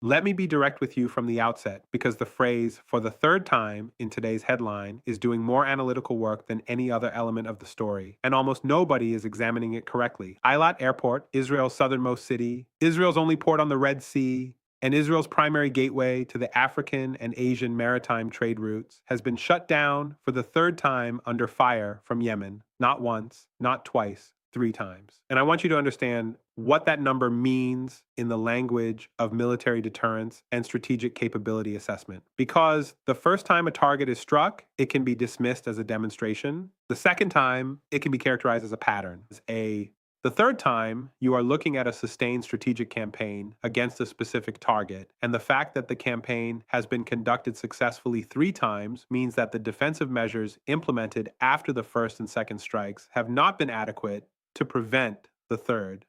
Let me be direct with you from the outset because the phrase for the third time in today's headline is doing more analytical work than any other element of the story, and almost nobody is examining it correctly. Eilat Airport, Israel's southernmost city, Israel's only port on the Red Sea, and Israel's primary gateway to the African and Asian maritime trade routes, has been shut down for the third time under fire from Yemen. Not once, not twice, three times. And I want you to understand what that number means in the language of military deterrence and strategic capability assessment. Because the first time a target is struck, it can be dismissed as a demonstration. The second time, it can be characterized as a pattern, the third time, you are looking at a sustained strategic campaign against a specific target, and the fact that the campaign has been conducted successfully three times means that the defensive measures implemented after the first and second strikes have not been adequate to prevent the third.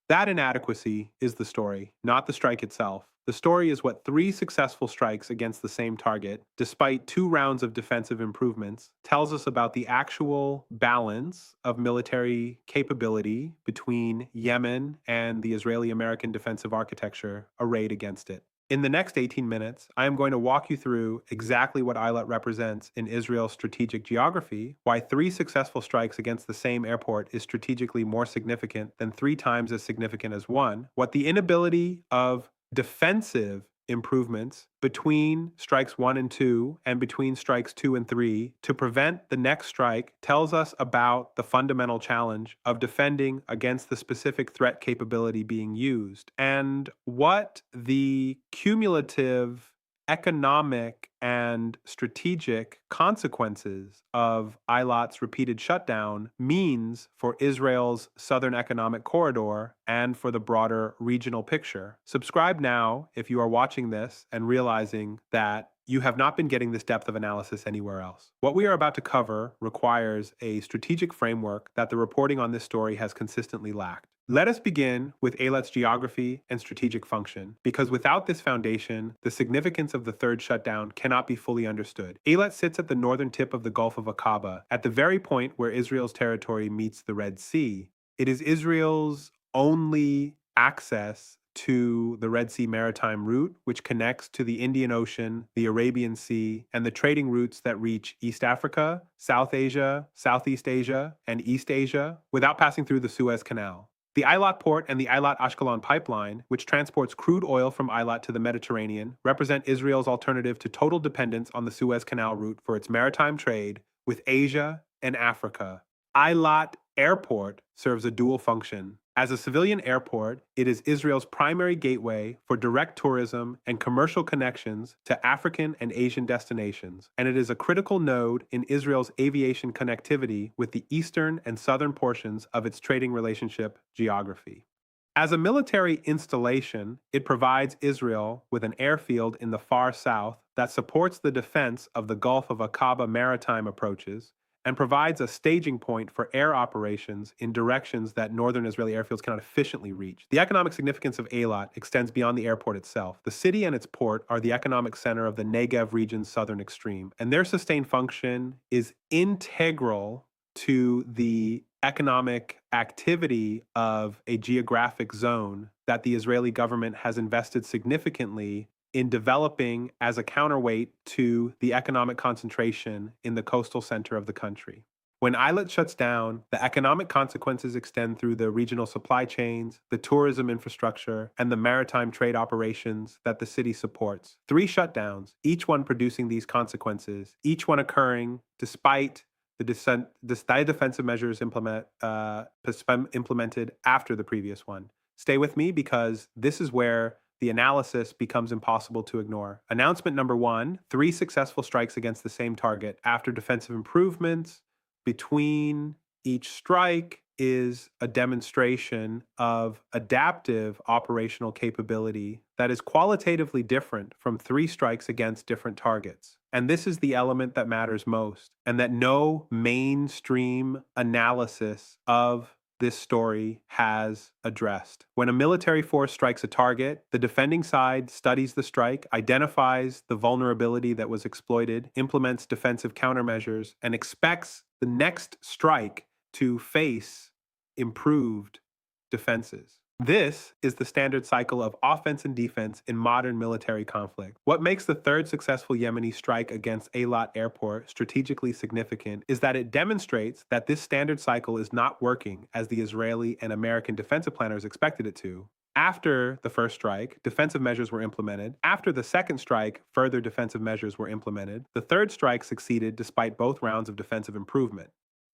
That inadequacy is the story, not the strike itself. The story is what three successful strikes against the same target, despite two rounds of defensive improvements, tells us about the actual balance of military capability between Yemen and the Israeli-American defensive architecture arrayed against it. In the next 18 minutes, I am going to walk you through exactly what Eilat represents in Israel's strategic geography, why three successful strikes against the same airport is strategically more significant than three times as significant as one, what the inability of defensive improvements between strikes 1 and 2 and between strikes 2 and 3 to prevent the next strike tells us about the fundamental challenge of defending against the specific threat capability being used and what the cumulative economic and strategic consequences of Eilat's repeated shutdown means for Israel's southern economic corridor and for the broader regional picture. Subscribe now if you are watching this and realizing that you have not been getting this depth of analysis anywhere else. What we are about to cover requires a strategic framework that the reporting on this story has consistently lacked. Let us begin with Eilat's geography and strategic function, because without this foundation, the significance of the third shutdown cannot be fully understood. Eilat sits at the northern tip of the Gulf of Aqaba, at the very point where Israel's territory meets the Red Sea. It is Israel's only access to the Red Sea maritime route, which connects to the Indian Ocean, the Arabian Sea, and the trading routes that reach East Africa, South Asia, Southeast Asia, and East Asia without passing through the Suez Canal. The Eilat port and the Eilat-Ashkelon pipeline, which transports crude oil from Eilat to the Mediterranean, represent Israel's alternative to total dependence on the Suez Canal route for its maritime trade with Asia and Africa. Eilat Airport serves a dual function. As a civilian airport, it is Israel's primary gateway for direct tourism and commercial connections to African and Asian destinations, and it is a critical node in Israel's aviation connectivity with the eastern and southern portions of its trading relationship geography. As a military installation, it provides Israel with an airfield in the far south that supports the defense of the Gulf of Aqaba maritime approaches and provides a staging point for air operations in directions that northern Israeli airfields cannot efficiently reach. The economic significance of Eilat extends beyond the airport itself. The city and its port are the economic center of the Negev region's southern extreme, and their sustained function is integral to the economic activity of a geographic zone that the Israeli government has invested significantly in developing as a counterweight to the economic concentration in the coastal center of the country. When Eilat shuts down, the economic consequences extend through the regional supply chains, the tourism infrastructure, and the maritime trade operations that the city supports. Three shutdowns, each one producing these consequences, each one occurring despite the defensive measures implemented after the previous one. Stay with me because this is where the analysis becomes impossible to ignore. Announcement number one, three successful strikes against the same target after defensive improvements between each strike is a demonstration of adaptive operational capability that is qualitatively different from three strikes against different targets. And this is the element that matters most, and that no mainstream analysis of this story has addressed. When a military force strikes a target, the defending side studies the strike, identifies the vulnerability that was exploited, implements defensive countermeasures, and expects the next strike to face improved defenses. This is the standard cycle of offense and defense in modern military conflict. What makes the third successful Yemeni strike against Eilat Airport strategically significant is that it demonstrates that this standard cycle is not working as the Israeli and American defensive planners expected it to. After the first strike, defensive measures were implemented. After the second strike, further defensive measures were implemented. The third strike succeeded despite both rounds of defensive improvement.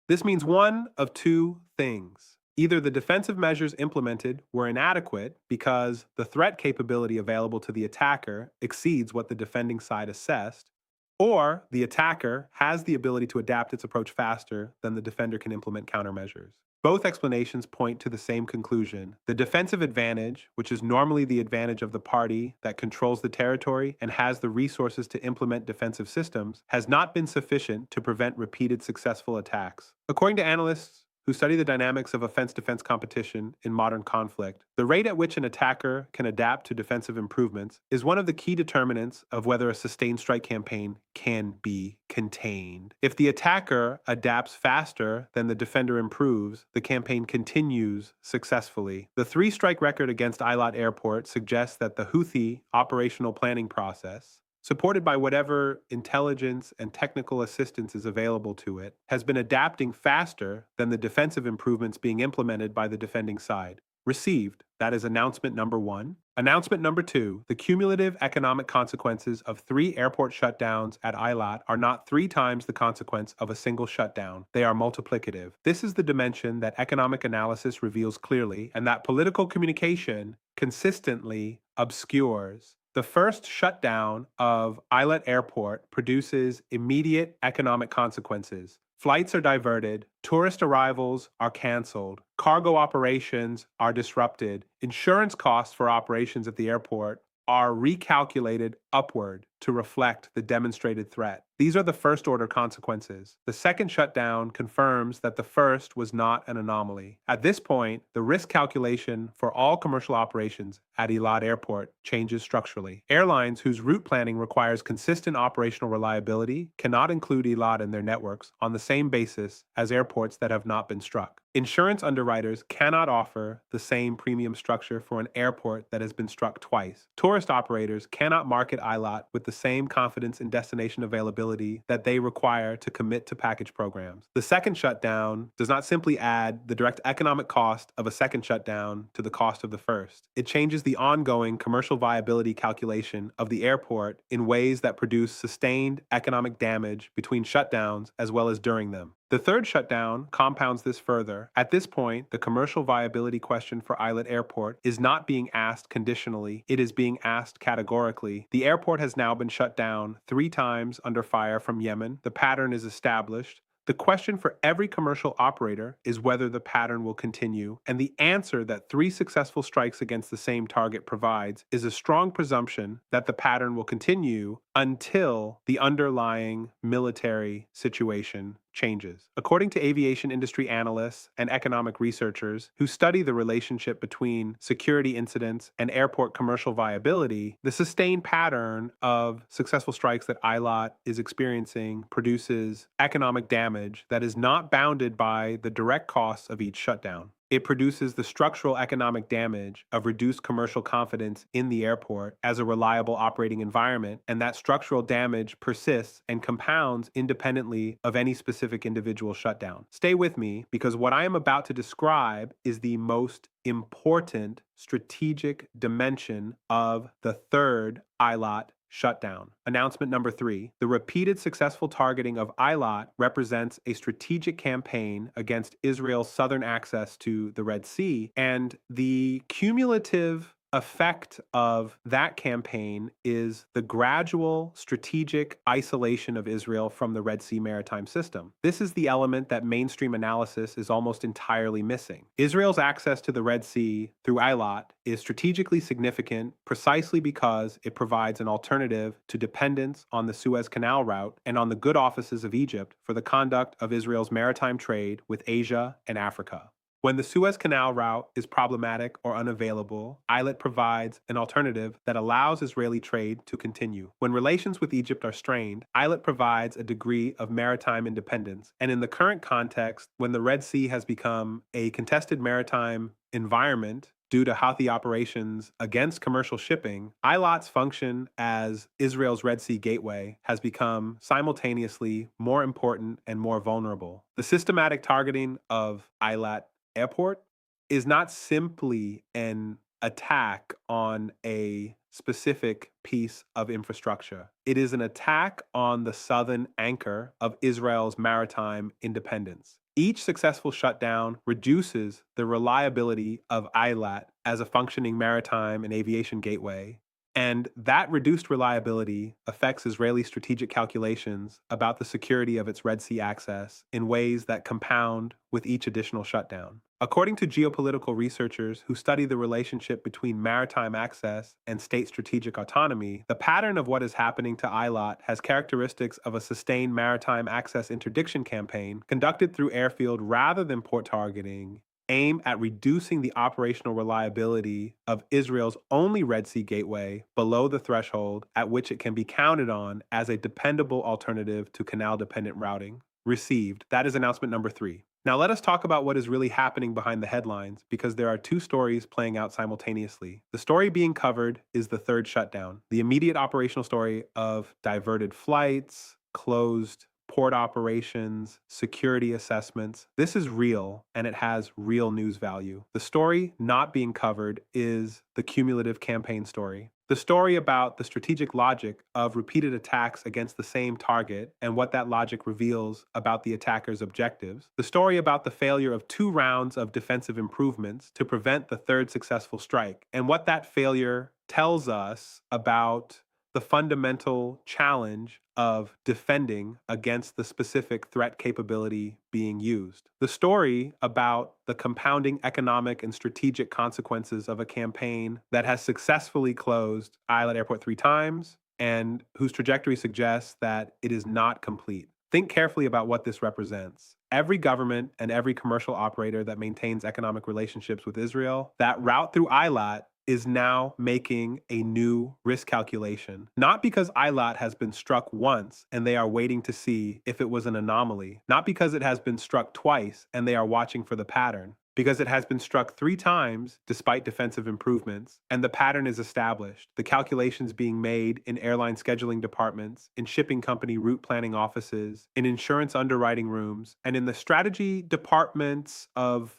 This means one of two things. Either the defensive measures implemented were inadequate because the threat capability available to the attacker exceeds what the defending side assessed, or the attacker has the ability to adapt its approach faster than the defender can implement countermeasures. Both explanations point to the same conclusion. The defensive advantage, which is normally the advantage of the party that controls the territory and has the resources to implement defensive systems, has not been sufficient to prevent repeated successful attacks. According to analysts who study the dynamics of offense-defense competition in modern conflict, the rate at which an attacker can adapt to defensive improvements is one of the key determinants of whether a sustained strike campaign can be contained. If the attacker adapts faster than the defender improves, the campaign continues successfully. The three-strike record against Eilat Airport suggests that the Houthi operational planning process, supported by whatever intelligence and technical assistance is available to it, has been adapting faster than the defensive improvements being implemented by the defending side. Received. That is announcement number one. Announcement number two. The cumulative economic consequences of 3 airport shutdowns at Eilat are not 3 times the consequence of a single shutdown. They are multiplicative. This is the dimension that economic analysis reveals clearly and that political communication consistently obscures. The first shutdown of Eilat Airport produces immediate economic consequences. Flights are diverted, tourist arrivals are canceled, cargo operations are disrupted, insurance costs for operations at the airport are recalculated upward to reflect the demonstrated threat. These are the first-order consequences. The second shutdown confirms that the first was not an anomaly. At this point, the risk calculation for all commercial operations at Eilat Airport changes structurally. Airlines whose route planning requires consistent operational reliability cannot include Eilat in their networks on the same basis as airports that have not been struck. Insurance underwriters cannot offer the same premium structure for an airport that has been struck twice. Tourist operators cannot market Eilat with the same confidence in destination availability that they require to commit to package programs. The second shutdown does not simply add the direct economic cost of a second shutdown to the cost of the first. It changes the ongoing commercial viability calculation of the airport in ways that produce sustained economic damage between shutdowns as well as during them. The third shutdown compounds this further. At this point, the commercial viability question for Eilat Airport is not being asked conditionally, it is being asked categorically. The airport has now been shut down 3 times under fire from Yemen. The pattern is established. The question for every commercial operator is whether the pattern will continue, and the answer that 3 successful strikes against the same target provides is a strong presumption that the pattern will continue until the underlying military situation changes. According to aviation industry analysts and economic researchers who study the relationship between security incidents and airport commercial viability, the sustained pattern of successful strikes that Eilat is experiencing produces economic damage that is not bounded by the direct costs of each shutdown. It produces the structural economic damage of reduced commercial confidence in the airport as a reliable operating environment, and that structural damage persists and compounds independently of any specific individual shutdown. Stay with me, because what I am about to describe is the most important strategic dimension of the third Eilat shutdown. Announcement number 3. The repeated successful targeting of Eilat represents a strategic campaign against Israel's southern access to the Red Sea, and the cumulative effect of that campaign is the gradual strategic isolation of Israel from the Red Sea maritime system. This is the element that mainstream analysis is almost entirely missing. Israel's access to the Red Sea through Eilat is strategically significant precisely because it provides an alternative to dependence on the Suez Canal route and on the good offices of Egypt for the conduct of Israel's maritime trade with Asia and Africa. When the Suez Canal route is problematic or unavailable, Eilat provides an alternative that allows Israeli trade to continue. When relations with Egypt are strained, Eilat provides a degree of maritime independence. And in the current context, when the Red Sea has become a contested maritime environment due to Houthi operations against commercial shipping, Eilat's function as Israel's Red Sea gateway has become simultaneously more important and more vulnerable. The systematic targeting of Eilat Airport is not simply an attack on a specific piece of infrastructure. It is an attack on the southern anchor of Israel's maritime independence. Each successful shutdown reduces the reliability of Eilat as a functioning maritime and aviation gateway, and that reduced reliability affects Israeli strategic calculations about the security of its Red Sea access in ways that compound with each additional shutdown. According to geopolitical researchers who study the relationship between maritime access and state strategic autonomy, the pattern of what is happening to Eilat has characteristics of a sustained maritime access interdiction campaign conducted through airfield rather than port targeting, aim at reducing the operational reliability of Israel's only Red Sea gateway below the threshold at which it can be counted on as a dependable alternative to canal-dependent routing. Received. That is announcement number 3. Now let us talk about what is really happening behind the headlines, because there are two stories playing out simultaneously. The story being covered is the third shutdown, the immediate operational story of diverted flights, closed port operations, security assessments. This is real, and it has real news value. The story not being covered is the cumulative campaign story. The story about the strategic logic of repeated attacks against the same target and what that logic reveals about the attacker's objectives. The story about the failure of 2 rounds of defensive improvements to prevent the third successful strike, and what that failure tells us about the fundamental challenge of defending against the specific threat capability being used. The story about the compounding economic and strategic consequences of a campaign that has successfully closed Eilat Airport 3 times and whose trajectory suggests that it is not complete. Think carefully about what this represents. Every government and every commercial operator that maintains economic relationships with Israel, that route through Eilat is now making a new risk calculation. Not because Eilat has been struck once and they are waiting to see if it was an anomaly. Not because it has been struck twice and they are watching for the pattern. Because it has been struck 3 times despite defensive improvements, and the pattern is established. The calculations being made in airline scheduling departments, in shipping company route planning offices, in insurance underwriting rooms, and in the strategy departments of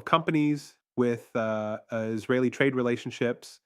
companies with Israeli trade relationships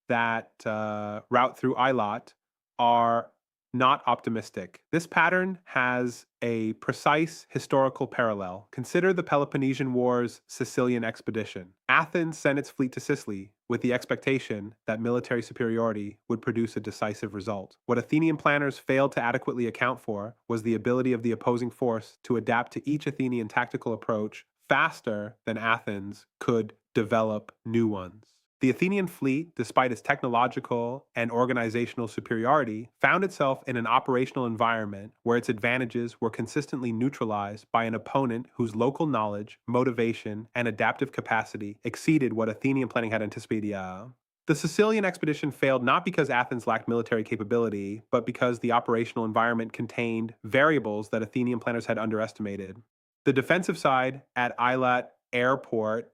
that route through Eilat are not optimistic. This pattern has a precise historical parallel. Consider the Peloponnesian War's Sicilian expedition. Athens sent its fleet to Sicily with the expectation that military superiority would produce a decisive result. What Athenian planners failed to adequately account for was the ability of the opposing force to adapt to each Athenian tactical approach faster than Athens could develop new ones. The Athenian fleet, despite its technological and organizational superiority, found itself in an operational environment where its advantages were consistently neutralized by an opponent whose local knowledge, motivation, and adaptive capacity exceeded what Athenian planning had anticipated. The Sicilian expedition failed not because Athens lacked military capability, but because the operational environment contained variables that Athenian planners had underestimated. The defensive side at Eilat Airport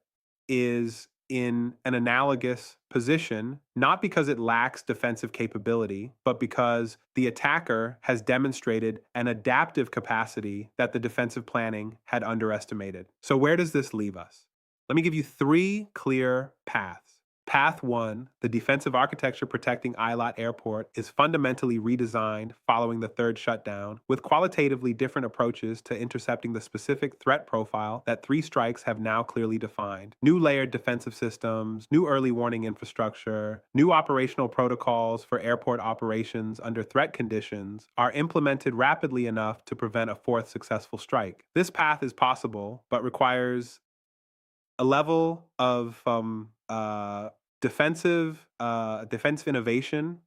is in an analogous position, not because it lacks defensive capability, but because the attacker has demonstrated an adaptive capacity that the defensive planning had underestimated. So where does this leave us? Let me give you 3 clear paths. Path 1, the defensive architecture protecting Eilat Airport, is fundamentally redesigned following the third shutdown, with qualitatively different approaches to intercepting the specific threat profile that 3 strikes have now clearly defined. New layered defensive systems, new early warning infrastructure, new operational protocols for airport operations under threat conditions are implemented rapidly enough to prevent a 4th successful strike. This path is possible, but requires a level of defensive innovation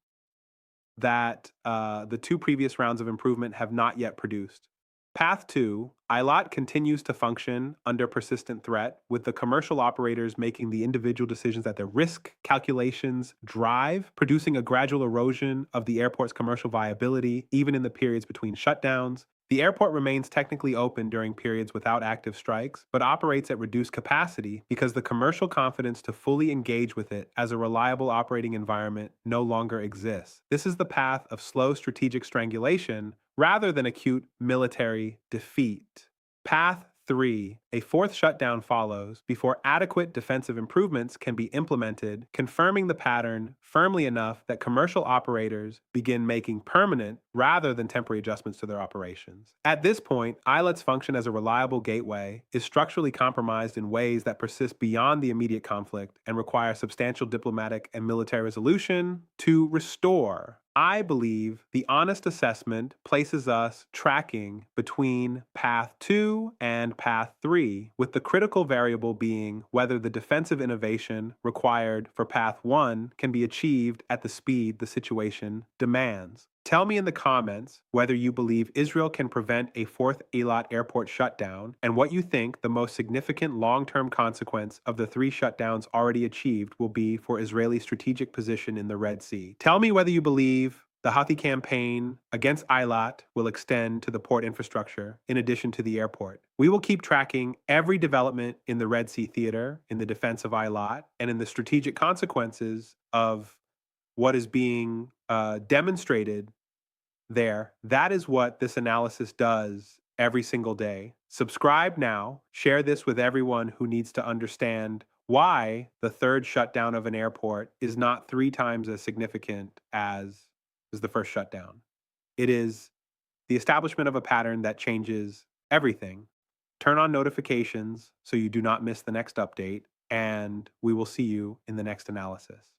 that the 2 previous rounds of improvement have not yet produced. Path 2, Eilat continues to function under persistent threat, with the commercial operators making the individual decisions that their risk calculations drive, producing a gradual erosion of the airport's commercial viability, even in the periods between shutdowns. The airport remains technically open during periods without active strikes, but operates at reduced capacity because the commercial confidence to fully engage with it as a reliable operating environment no longer exists. This is the path of slow strategic strangulation rather than acute military defeat. Path 3. A fourth shutdown follows before adequate defensive improvements can be implemented, confirming the pattern firmly enough that commercial operators begin making permanent rather than temporary adjustments to their operations. At this point, ILET's function as a reliable gateway is structurally compromised in ways that persist beyond the immediate conflict and require substantial diplomatic and military resolution to restore. I believe the honest assessment places us tracking between path 2 and path 3, with the critical variable being whether the defensive innovation required for path 1 can be achieved at the speed the situation demands. Tell me in the comments whether you believe Israel can prevent a fourth Eilat airport shutdown and what you think the most significant long-term consequence of the 3 shutdowns already achieved will be for Israeli strategic position in the Red Sea. Tell me whether you believe the Houthi campaign against Eilat will extend to the port infrastructure in addition to the airport. We will keep tracking every development in the Red Sea theater, in the defense of Eilat, and in the strategic consequences of what is being demonstrated there. That is what this analysis does every single day. Subscribe now. Share this with everyone who needs to understand why the third shutdown of an airport is not 3 times as significant as the first shutdown. It is the establishment of a pattern that changes everything. Turn on notifications so you do not miss the next update, and we will see you in the next analysis.